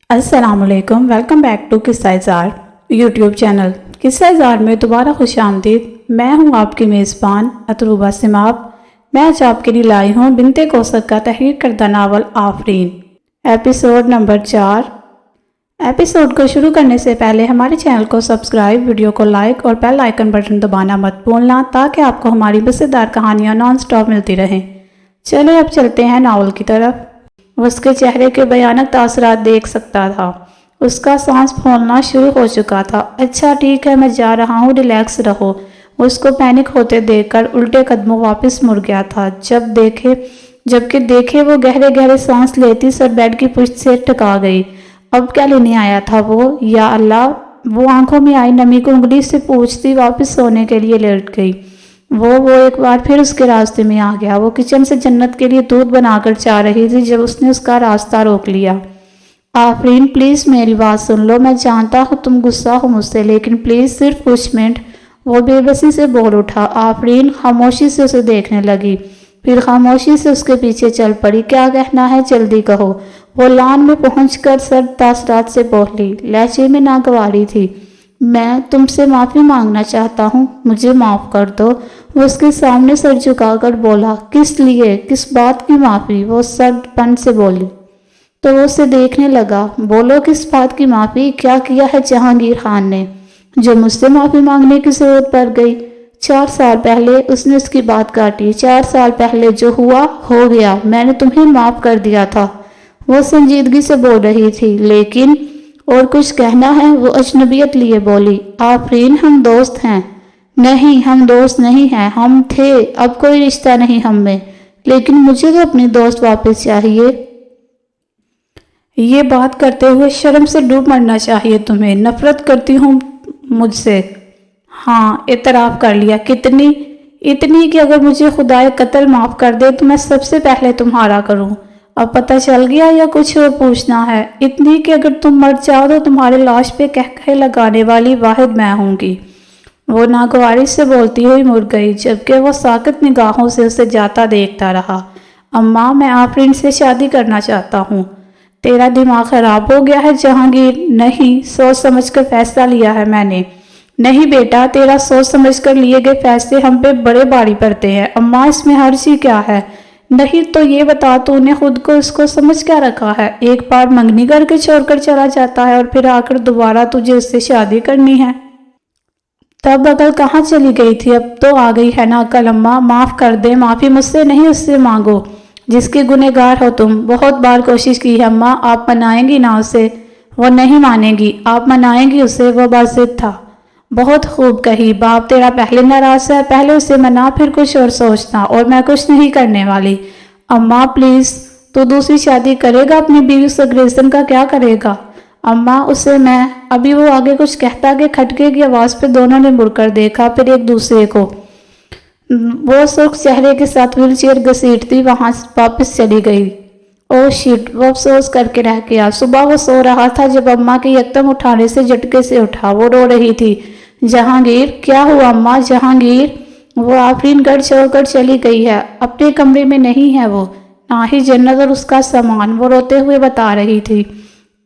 السلام علیکم، welcome back to قصہ اظہار یوٹیوب چینل۔ قصہ اظہار میں دوبارہ خوش آمدید۔ میں ہوں آپ کی میزبان اطروبہ سماب۔ میں آج آپ کے لیے لائی ہوں بنت کوثر کا تحریر کردہ ناول آفرین، ایپیسوڈ نمبر 4۔ ایپیسوڈ کو شروع کرنے سے پہلے ہمارے چینل کو سبسکرائب، ویڈیو کو لائک اور بیل آئیکن بٹن دبانا مت بھولنا تاکہ آپ کو ہماری مزیدار کہانیاں نان سٹاپ ملتی رہیں۔ چلے اب چلتے ہیں ناول کی طرف۔ وہ اس کے چہرے کے بھیانک تاثرات دیکھ سکتا تھا۔ اس کا سانس پھولنا شروع ہو چکا تھا۔ اچھا ٹھیک ہے، میں جا رہا ہوں، ریلیکس رہو۔ اس کو پینک ہوتے دیکھ کر الٹے قدموں واپس مڑ گیا تھا۔ جبکہ دیکھے وہ گہرے گہرے سانس لیتی سر بیڈ کی پشت سے ٹکا گئی۔ اب کیا لینے آیا تھا وہ؟ یا اللہ! وہ آنکھوں میں آئی نمی کو انگلی سے پوچھتی واپس سونے کے لیے لیٹ گئی۔ وہ ایک بار پھر اس کے راستے میں آ گیا۔ وہ کچن سے جنت کے لیے دودھ بنا کر چاہ رہی تھی جب اس نے اس کا راستہ روک لیا۔ آفرین پلیز میری بات سن لو، میں جانتا ہوں تم غصہ ہو مجھ سے، لیکن پلیز صرف کچھ منٹ۔ وہ بے بسی سے بول اٹھا۔ آفرین خاموشی سے اسے دیکھنے لگی، پھر خاموشی سے اس کے پیچھے چل پڑی۔ کیا کہنا ہے جلدی کہو۔ وہ لان میں پہنچ کر سرد تاثرات سے بولی، لہجے میں ناگواری تھی۔ میں تم سے معافی مانگنا چاہتا ہوں، مجھے معاف کر دو۔ وہ اس کے سامنے سر جھکا کر بولا، کس لیے؟ کس بات کی معافی؟ وہ سرد پن سے بولی تو وہ اسے دیکھنے لگا۔ بولو کس بات کی معافی؟ کیا کیا ہے جہانگیر خان نے جو مجھ سے معافی مانگنے کی ضرورت پڑ گئی؟ 4 سال پہلے اس نے اس کی بات کاٹی۔ 4 سال پہلے جو ہوا ہو گیا، میں نے تمہیں معاف کر دیا تھا۔ وہ سنجیدگی سے بول رہی تھی، لیکن اور کچھ کہنا ہے؟ وہ اجنبیت لیے بولی۔ آفرین ہم دوست ہیں۔ نہیں، ہم دوست نہیں ہیں، ہم تھے، اب کوئی رشتہ نہیں ہم میں، لیکن مجھے تو اپنی دوست واپس چاہیے۔ یہ بات کرتے ہوئے شرم سے ڈوب مرنا چاہیے تمہیں۔ نفرت کرتی ہوں مجھ سے۔ ہاں، اعتراف کر لیا۔ کتنی؟ اتنی کہ اگر مجھے خدائے قتل معاف کر دے تو میں سب سے پہلے تمہارا کروں۔ اب پتہ چل گیا یا کچھ اور پوچھنا ہے؟ اتنی کہ اگر تم مر جاؤ تو تمہارے لاش پہ کہکہے لگانے والی واحد میں ہوں گی۔ وہ ناگواری سے بولتی ہوئی مڑ گئی، جبکہ وہ ساکت نگاہوں سے اسے جاتا دیکھتا رہا۔ اماں، میں آفرین سے شادی کرنا چاہتا ہوں۔ تیرا دماغ خراب ہو گیا ہے جہانگیر؟ نہیں، سوچ سمجھ کر فیصلہ لیا ہے میں نے۔ نہیں بیٹا، تیرا سوچ سمجھ کر لیے گئے فیصلے ہم پہ بڑے بھاری پڑتے ہیں۔ اماں، اس میں حرج ہی کیا ہے؟ نہیں تو یہ بتا، تو نے خود کو اس کو سمجھ کیا رکھا ہے؟ ایک بار منگنی کر کے چھوڑ کر چلا جاتا ہے اور پھر آ کر دوبارہ تجھے اس سے شادی کرنی ہے؟ تب عقل کہاں چلی گئی تھی؟ اب تو آ گئی ہے نا عقل۔ اماں معاف کر دے، معافی مجھ سے نہیں اس سے مانگو جس کی گنہگار ہو تم۔ بہت بار کوشش کی ہے اماں، آپ منائیں گی نا اسے؟ وہ نہیں مانے گی۔ آپ منائیں گی اسے؟ وہ باضد تھا۔ بہت خوب کہی، باپ تیرا پہلے ناراض ہے، پہلے اسے منا پھر کچھ اور سوچنا، اور میں کچھ نہیں کرنے والی۔ اماں پلیز، تو دوسری شادی کرے گا اپنی بیوی سگریزن کا کیا کرے گا؟ اماں اسے میں… ابھی وہ آگے کچھ کہتا کہ کھٹکے کی آواز پہ دونوں نے مڑ کر دیکھا، پھر ایک دوسرے کو۔ وہ سرخ چہرے کے ساتھ ویل چیئر گھسیٹتی وہاں واپس چلی گئی۔ او شٹ! وہ افسوس کر کے رہ گیا۔ صبح وہ سو رہا تھا جب اماں کے یکدم اٹھانے سے جھٹکے سے اٹھا۔ وہ رو رہی تھی۔ جہانگیر! کیا ہوا اماں؟ جہانگیر! وہ آفرین گھر چھوڑ کر چلی گئی ہے، اپنے کمرے میں نہیں ہے وہ، نہ ہی جنت اور اس کا سامان، وہ روتے ہوئے بتا رہی تھی۔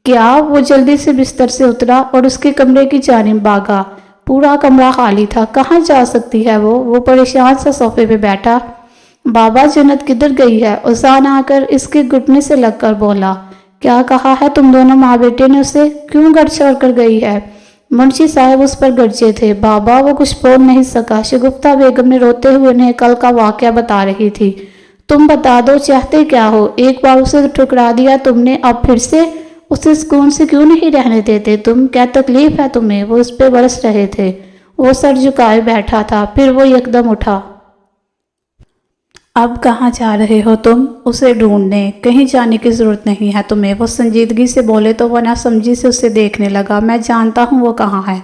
کیا؟ وہ جلدی سے بستر سے اترا اور اس کے کمرے کی جانب بھاگا۔ پورا کمرہ خالی تھا، کہاں جا سکتی ہے وہ پریشان سا صوفے پہ بیٹھا۔ بابا، جنت کدھر گئی ہے؟ اذان آ کر اس کے گھٹنے سے لگ کر بولا۔ کیا کہا ہے تم دونوں ماں بیٹے نے اسے؟ کیوں گھر چھوڑ کر گئی ہے؟ منشی صاحب اس پر گرجے تھے۔ بابا، وہ کچھ بول نہیں سکا۔ شگفتہ بیگم نے روتے ہوئے انہیں کل کا واقعہ بتا رہی تھی۔ تم بتا دو، چاہتے کیا ہو؟ ایک بار اسے ٹھکرا دیا تم نے، اب پھر سے اسے سکون سے کیوں نہیں رہنے دیتے تم؟ کیا تکلیف ہے تمہیں؟ وہ اس پہ برس رہے تھے۔ وہ سر جھکائے بیٹھا تھا، پھر وہ یکدم اٹھا۔ اب کہاں جا رہے ہو تم؟ اسے ڈھونڈنے۔ کہیں جانے کی ضرورت نہیں ہے تمہیں، وہ سنجیدگی سے بولے تو وہ ناسمجھی سے اسے دیکھنے لگا۔ میں جانتا ہوں وہ کہاں ہے،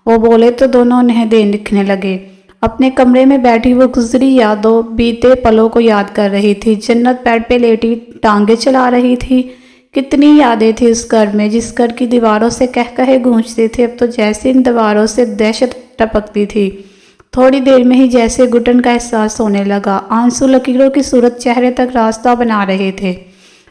وہ بولے تو دونوں انہیں دیکھنے لگے۔ اپنے کمرے میں بیٹھی وہ گزری یادوں، بیتے پلوں کو یاد کر رہی تھی۔ جنت بیڈ پہ لیٹی ٹانگیں چلا رہی تھی۔ کتنی یادیں تھی اس گھر میں، جس گھر کی دیواروں سے کہکہے گونجتے تھے، اب تو جیسے ان دیواروں سے دہشت ٹپکتی تھی۔ تھوڑی دیر میں ہی جیسے گھٹن کا احساس ہونے لگا۔ آنسو لکیروں کی صورت چہرے تک راستہ بنا رہے تھے۔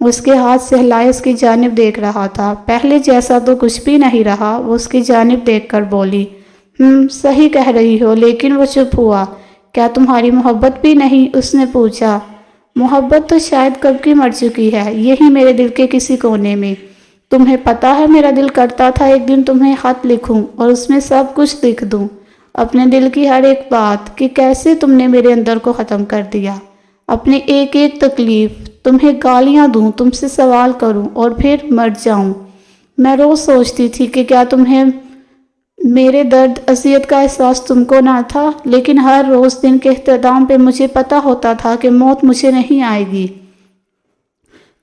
وہ اس کے ہاتھ سے ہلائے اس کی جانب دیکھ رہا تھا۔ پہلے جیسا تو کچھ بھی نہیں رہا۔ وہ اس کی جانب دیکھ کر بولی، صحیح کہہ رہی ہو، لیکن وہ چپ ہوا۔ کیا تمہاری محبت بھی نہیں؟ اس نے پوچھا۔ محبت تو شاید کب کی مر چکی ہے، یہی میرے دل کے کسی کونے میں۔ تمہیں پتا ہے میرا دل کرتا تھا ایک دن تمہیں خط لکھوں اور اس میں سب کچھ لکھ دوں، اپنے دل کی ہر ایک بات، کہ کیسے تم نے میرے اندر کو ختم کر دیا، اپنی ایک ایک تکلیف، تمہیں گالیاں دوں، تم سے سوال کروں اور پھر مر جاؤں۔ میں روز سوچتی تھی کہ کیا تمہیں میرے درد اذیت کا احساس تم کو نہ تھا، لیکن ہر روز دن کے اختتام پہ مجھے پتا ہوتا تھا کہ موت مجھے نہیں آئے گی۔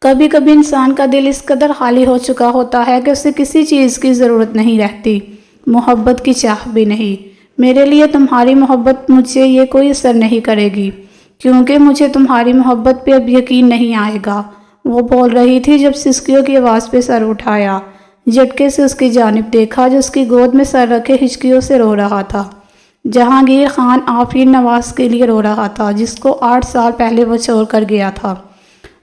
کبھی کبھی انسان کا دل اس قدر خالی ہو چکا ہوتا ہے کہ اسے کسی چیز کی ضرورت نہیں رہتی، محبت کی چاہ بھی نہیں۔ میرے لیے تمہاری محبت مجھے یہ کوئی اثر نہیں کرے گی، کیونکہ مجھے تمہاری محبت پہ اب یقین نہیں آئے گا۔ وہ بول رہی تھی جب سسکیوں کی آواز پہ سر اٹھایا، جھٹکے سے اس کی جانب دیکھا جو اس کی گود میں سر رکھے ہچکیوں سے رو رہا تھا۔ جہانگیر خان آفرین نواز کے لیے رو رہا تھا، جس کو 8 سال پہلے وہ چھوڑ کر گیا تھا۔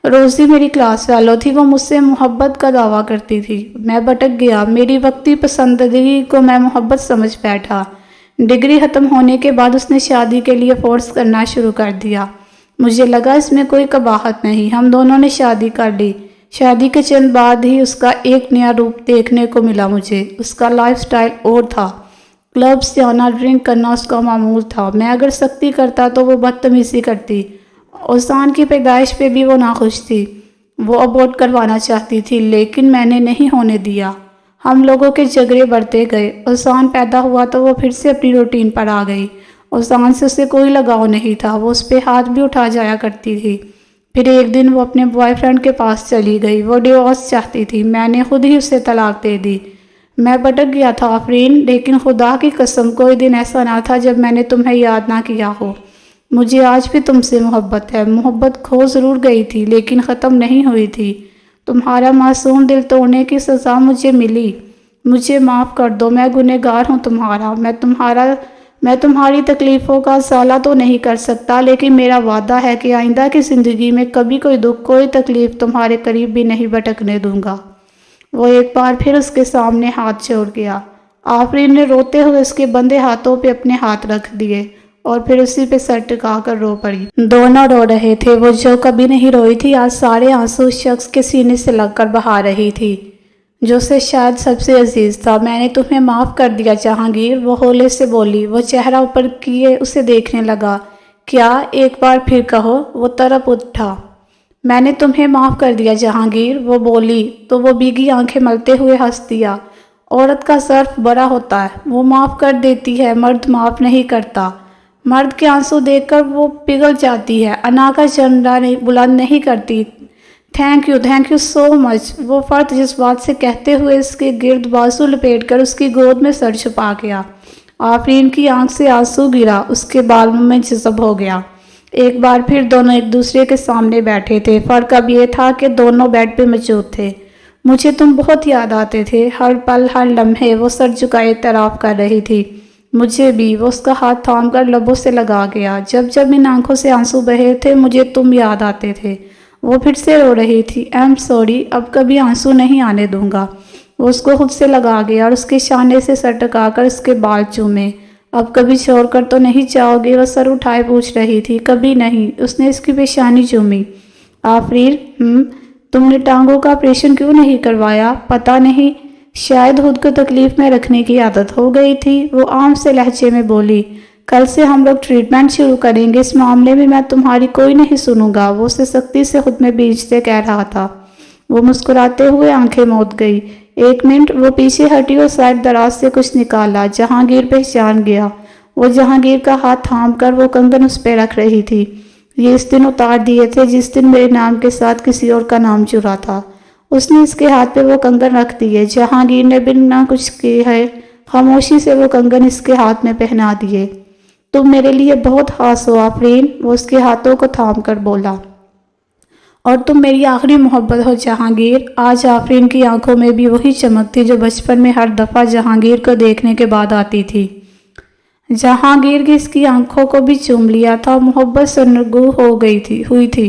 روزی میری کلاس فیلو تھی، وہ مجھ سے محبت کا دعویٰ کرتی تھی۔ میں بھٹک گیا، میری وقتی پسندیدگی کو میں محبت سمجھ بیٹھا۔ ڈگری ختم ہونے کے بعد اس نے شادی کے لیے فورس کرنا شروع کر دیا۔ مجھے لگا اس میں کوئی قباحت نہیں، ہم دونوں نے شادی کر لی۔ شادی کے چند بعد ہی اس کا ایک نیا روپ دیکھنے کو ملا مجھے۔ اس کا لائف سٹائل اور تھا، کلبز جانا، ڈرنک کرنا اس کا معمول تھا۔ میں اگر سختی کرتا تو وہ بدتمیزی کرتی۔ اوسان کی پیدائش پہ بھی وہ ناخوش تھی، وہ ابورٹ کروانا چاہتی تھی، لیکن میں نے نہیں ہونے دیا۔ ہم لوگوں کے جھگڑے بڑھتے گئے۔ اوسان پیدا ہوا تو وہ پھر سے اپنی روٹین پر آ گئی۔ اوسان سے اسے کوئی لگاؤ نہیں تھا، وہ اس پہ ہاتھ بھی اٹھا جایا کرتی تھی۔ پھر ایک دن وہ اپنے بوائے فرینڈ کے پاس چلی گئی، وہ ڈیورس چاہتی تھی، میں نے خود ہی اسے طلاق دے دی۔ میں بھٹک گیا تھا آفرین، لیکن خدا کی قسم کوئی دن ایسا نہ تھا جب میں نے تمہیں یاد نہ کیا ہو۔ مجھے آج بھی تم سے محبت ہے، محبت کھو ضرور گئی تھی لیکن ختم نہیں ہوئی تھی۔ تمہارا معصوم دل توڑنے کی سزا مجھے ملی، مجھے معاف کر دو، میں گنہگار ہوں تمہارا۔ میں تمہاری تکلیفوں کا ازالہ تو نہیں کر سکتا، لیکن میرا وعدہ ہے کہ آئندہ کی زندگی میں کبھی کوئی دکھ، کوئی تکلیف تمہارے قریب بھی نہیں بھٹکنے دوں گا۔ وہ ایک بار پھر اس کے سامنے ہاتھ چھوڑ گیا۔ آفرین نے روتے ہوئے اس کے بندے ہاتھوں پہ اپنے ہاتھ رکھ دیے اور پھر اسی پہ سر ٹکا کر رو پڑی۔ دونوں رو رہے تھے، وہ جو کبھی نہیں روئی تھی آج سارے آنسو اس شخص کے سینے سے لگ کر بہا رہی تھی جو اسے شاید سب سے عزیز تھا۔ میں نے تمہیں معاف کر دیا جہانگیر، وہ ہولے سے بولی۔ وہ چہرہ اوپر کیے اسے دیکھنے لگا۔ کیا؟ ایک بار پھر کہو۔ وہ تڑپ اٹھا۔ میں نے تمہیں معاف کر دیا جہانگیر، وہ بولی تو وہ بھیگی آنکھیں ملتے ہوئے ہنس دیا۔ عورت کا ظرف بڑا ہوتا ہے، وہ معاف کر دیتی ہے، مرد معاف نہیں کرتا۔ مرد کے آنسو دیکھ کر وہ پگھل جاتی ہے، انا کا جھنڈا بلند نہیں کرتی۔ تھینک یو سو مچ، وہ فرد جذبات سے کہتے ہوئے اس کے گرد بازو لپیٹ کر اس کی گود میں سر چھپا گیا۔ آفرین کی آنکھ سے آنسو گرا، اس کے بالوں میں جذب ہو گیا۔ ایک بار پھر دونوں ایک دوسرے کے سامنے بیٹھے تھے، فرق اب یہ تھا کہ دونوں بیڈ پہ موجود تھے۔ مجھے تم بہت یاد آتے تھے، ہر پل ہر لمحے، وہ سر جھکائے اعتراف کر رہی تھی۔ مجھے بھی، وہ اس کا ہاتھ تھام کر لبوں سے لگا گیا۔ جب جب ان آنکھوں سے آنسو بہے تھے مجھے تم یاد آتے تھے۔ وہ پھر سے رو رہی تھی۔ ایم سوری، اب کبھی آنسو نہیں آنے دوں گا۔ وہ اس کو خود سے لگا گیا اور اس کے شانے سے سر ٹکا کر اس کے بال چومے۔ اب کبھی چھوڑ کر تو نہیں جاؤ گے؟ وہ سر اٹھائے پوچھ رہی تھی۔ کبھی نہیں، اس نے اس کی پیشانی چومی۔ آفرین، تم نے ٹانگوں کا آپریشن کیوں نہیں کروایا؟ پتہ نہیں، شاید خود کو تکلیف میں رکھنے کی عادت ہو گئی تھی، وہ عام سے لہجے میں بولی۔ کل سے ہم لوگ ٹریٹمنٹ شروع کریں گے، اس معاملے میں تمہاری کوئی نہیں سنوں گا، وہ اسے سختی سے خود میں بیچتے کہہ رہا تھا۔ وہ مسکراتے ہوئے آنکھیں موند گئی۔ ایک منٹ، وہ پیچھے ہٹی اور سائڈ دراز سے کچھ نکالا۔ جہانگیر پہچان گیا۔ وہ جہانگیر کا ہاتھ تھام کر وہ کنگن اس پہ رکھ رہی تھی۔ یہ اس دن اتار دیے تھے جس دن میرے نام کے ساتھ کسی اور کا نام جڑا تھا۔ اس نے اس کے ہاتھ پہ وہ کنگن رکھ دیے۔ جہانگیر نے بنا کچھ کیے ہے خاموشی سے وہ کنگن اس کے ہاتھ میں پہنا دیے۔ تم میرے لیے بہت خاص ہو آفرین، وہ اس کے ہاتھوں کو تھام کر بولا۔ اور تم میری آخری محبت ہو جہانگیر۔ آج آفرین کی آنکھوں میں بھی وہی چمک تھی جو بچپن میں ہر دفعہ جہانگیر کو دیکھنے کے بعد آتی تھی۔ جہانگیر کی اس کی آنکھوں کو بھی چوم لیا تھا، محبت سرنگوں ہوئی تھی۔